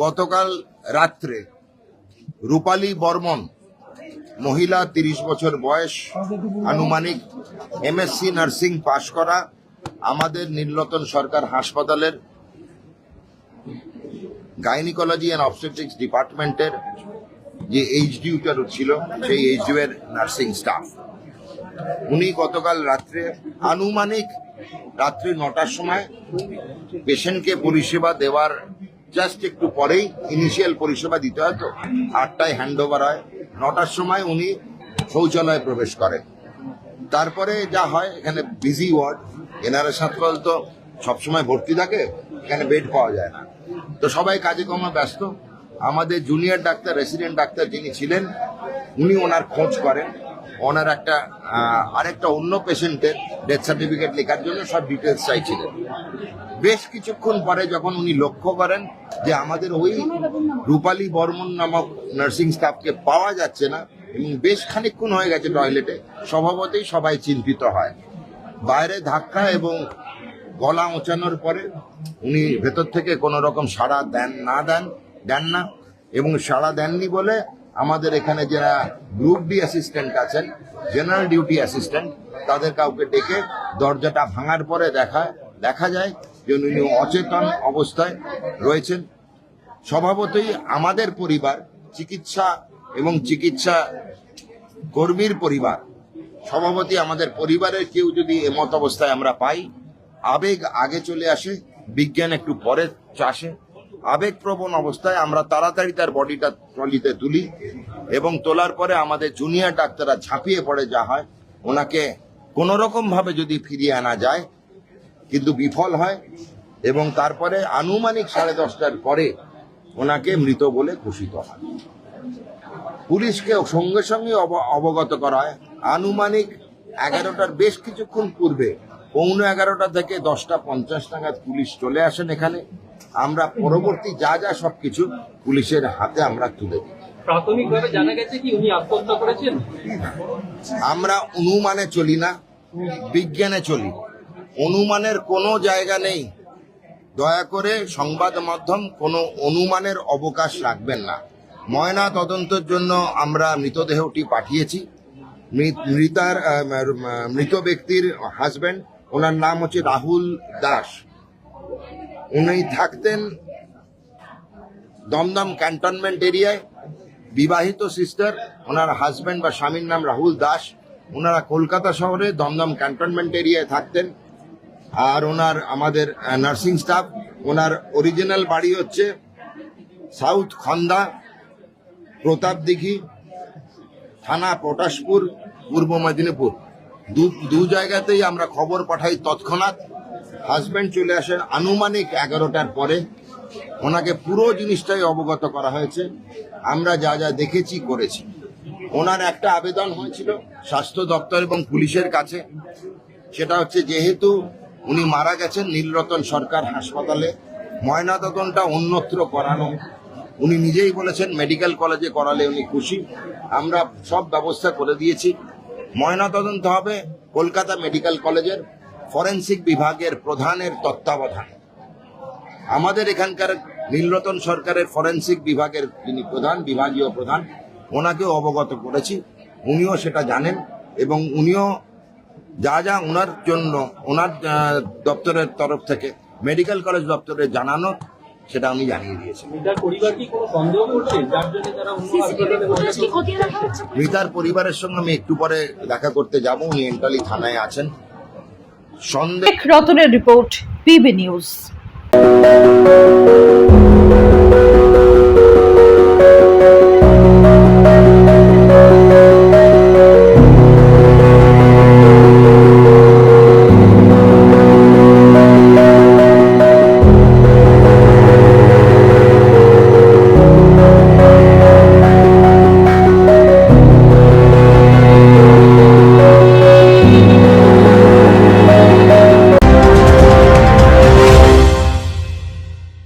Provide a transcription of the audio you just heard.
গতকাল রাত্রে রূপালী বর্মন, মহিলা, 30 বছর বয়স, আনুমানিক, MSc নার্সিং পাশ করা, আমাদের নীলরতন সরকার হাসপাতালের গাইনিকোলজি অ্যান্ড অবস্টেট্রিক্স ডিপার্টমেন্টের যে এইচডিউটার ছিল, সেই এইচডিউ এর নার্সিং স্টাফ। উনি গতকাল রাত্রে আনুমানিক রাত্রি 9টার সময় পেশেন্টকে পরিষেবা দেওয়ার জাস্ট একটু পরেই, ইনিশিয়াল পরিষেবা দিতে হয় তো 8টায় হ্যান্ড ওভার হয়, 9টার সময় উনি শৌচালয়ে প্রবেশ করেন। তারপরে যা হয়, এখানে বিজি ওয়ার্ড, এনারের সাথে তো সবসময় ভর্তি থাকে, এখানে বেড পাওয়া যায় না, তো সবাই কাজে কর্মে ব্যস্ত। আমাদের জুনিয়র ডাক্তার, রেসিডেন্ট ডাক্তার যিনি ছিলেন, উনি ওনার খোঁজ করেন, ওনার আরেকটা অন্য পেশেন্টের ডেথ সার্টিফিকেট লেখার জন্য সব ডিটেলস চাইছিলেন। বেশ কিছুক্ষণ পরে যখন উনি লক্ষ্য করেন যে আমাদের ওই রূপালী বর্মন নামক নার্সিং স্টাফকে পাওয়া যাচ্ছে না এবং বেশ খানিকক্ষণ হয়ে গেছে টয়লেটে, স্বভাবতই সবাই চিন্তিত হয়। বাইরে ধাক্কা এবং গলা ওঁচানোর পরে উনি ভেতর থেকে কোনো রকম সাড়া দেন না এবং সাড়া দেননি বলে আমাদের এখানে যারা গ্রুপ ডি অ্যাসিস্ট্যান্ট আছেন, জেনারেল ডিউটি অ্যাসিস্ট্যান্ট, তাদের কাউকে ডেকে দরজাটা ভাঙার পরে দেখা যায় যে উনি অচেতন অবস্থায় রয়েছেন। স্বভাবতই আমাদের পরিবার, চিকিৎসা এবং চিকিৎসা কর্মীর পরিবার, স্বভাবতই আমাদের পরিবারের কেউ যদি এমত অবস্থায় আমরা পাই, আবেগ আগে চলে আসে, বিজ্ঞান একটু পরে আসে। আবেগপ্রবণ অবস্থায় আমরা তাড়াতাড়ি তার বডিটা ট্রলিতে তুলি এবং তোলার পরে আমাদের জুনিয়র ডাক্তাররা ঝাঁপিয়ে পড়ে, যা হয় ওনাকে কোনো রকম ভাবে যদি ফিরিয়ে আনা যায়, কিন্তু বিফল হয় এবং তারপরে আনুমানিক 10:30টার পরে ওনাকে মৃত বলে ঘোষিত হয়। পুলিশকে সঙ্গে সঙ্গে অবগত করা হয়। আনুমানিক 11টার বেশ কিছুক্ষণ পূর্বে, 11:15 থেকে 10:50 নাগাদ পুলিশ চলে আসেন এখানে। আমরা পরবর্তী যা সবকিছু পুলিশের হাতে আমরা তুলে দিই। প্রাথমিকভাবে জানা গেছে কি উনি আত্মহত্যা করেছেন? আমরা অনুমানে চলি না, বিজ্ঞানে চলি। অনুমানের কোনো জায়গা নেই। দয়া করে সংবাদ মাধ্যম কোনো অনুমানের অবকাশ রাখবেন না। ময়না তদন্তের জন্য আমরা মৃতদেহটি পাঠিয়েছি। মৃত ব্যক্তির হাজবেন্ড, ওনার নাম হচ্ছে রাহুল দাস। উনি থাকতেন দমদম ক্যান্টনমেন্ট এরিয়ায়, বিবাহিত সিস্টার, ওনার হাজবেন্ড বা স্বামীর নাম রাহুল দাস। ওনারা কলকাতা শহরে দমদম ক্যান্টনমেন্ট এরিয়ায় থাকতেন। আর আমাদের নার্সিং স্টাফ, ওনার অরিজিনাল বাড়ি হচ্ছে সাউথ খন্দা, প্রতাপদিঘি থানা, পটাশপুর, পূর্ব মেদিনীপুর। দু জায়গাতেই আমরা খবর পাঠাই তৎক্ষণাৎ। হাজব্যান্ড চলে আসেন আনুমানিক 11টার পরে। ওনাকে পুরো জিনিসটাই অবগত করা হয়েছে, আমরা যা দেখেছি করেছি। ওনার একটা আবেদন হয়েছিল স্বাস্থ্য দপ্তর এবং পুলিশের কাছে, সেটা হচ্ছে যেহেতু উনি মারা গেছেন নীলরতন সরকার হাসপাতালে, ময়নাতদন্তটা অন্যত্র করানো। উনি নিজেই বলেছেন মেডিকেল কলেজে করালে উনি খুশি। আমরা সব ব্যবস্থা করে দিয়েছি। ময়নাতদন্ত হবে কলকাতা মেডিকেল কলেজের ফরেন্সিক বিভাগের প্রধানের তত্ত্বাবধানে। আমাদের এখানকার নীলরতন সরকারের ফরেন্সিক বিভাগের যিনি প্রধান, বিভাগীয় প্রধান, ওনাকেও অবগত করেছি। উনিও সেটা জানেন এবং উনিও যা ওনার জন্য ওনার দপ্তরের তরফ থেকে মেডিকেল কলেজ দপ্তরে জানানো, সেটা উনি জানিয়ে দিয়েছেন। মৃতার পরিবারের সঙ্গে আমি একটু পরে দেখা করতে যাব, উনি এন্টালি থানায় আছেন। রতনের রিপোর্ট, পিবি নিউজ।